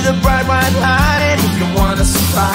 the bright white light if you wanna survive.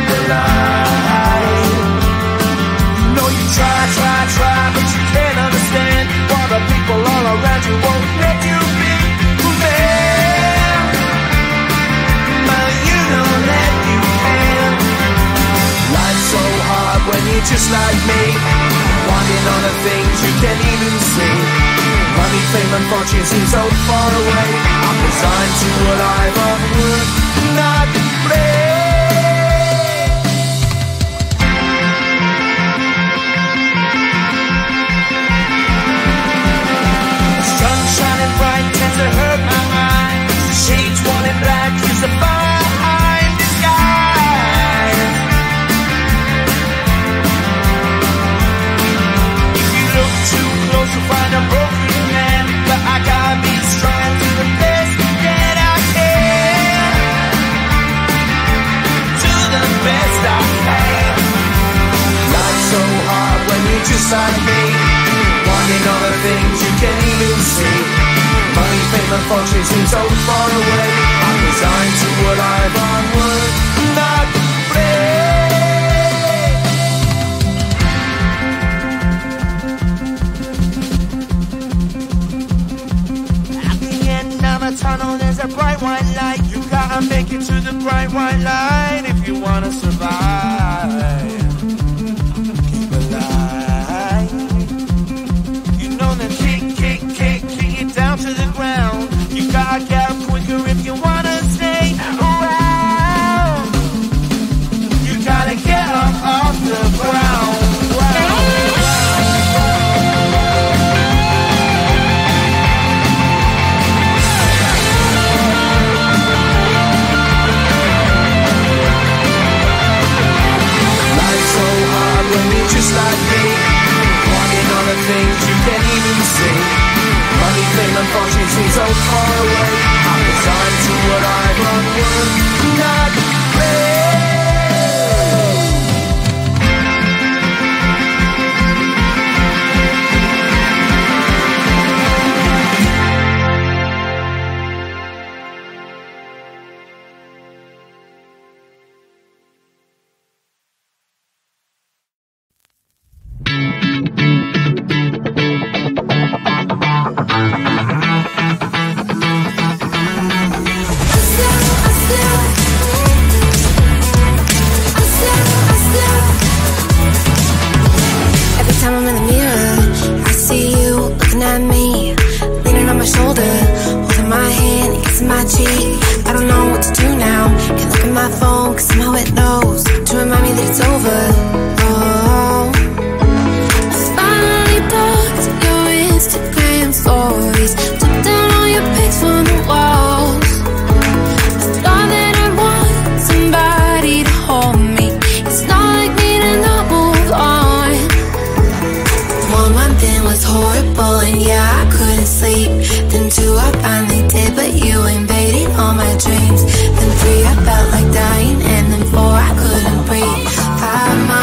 The light. No, you try, but you can't understand why the people all around you won't let you be man. But you know that you can. Life's so hard when you're just like me, wanting all the things you can't even see. Money, fame and fortune seem so far away. I'm resigned to a life of work, not play. Sun shining bright tends to hurt my mind. Shades worn in black is a fine disguise. If you look too close you'll find a broken man, but I gotta be strong to the best that I can. To the best I can. Life's so hard when you're just like me, wanting all the things you can't even see. Money, fame and fortune seem so far away. I'm resigned to a life on work, not play. At the end of a tunnel there's a bright white light. You gotta make it to the bright white light if you wanna survive. Keep alive. You know that kick it down to the ground. You gotta get up quicker if you wanna stay around. You gotta get up off the ground. Life's so hard when you're just like me, wanting all the things you can't even see. Money, fame and fortune seem so far away. I'm resigned to what I want, work, not play. Then 3, I felt like dying, and then 4, I couldn't breathe. 5 months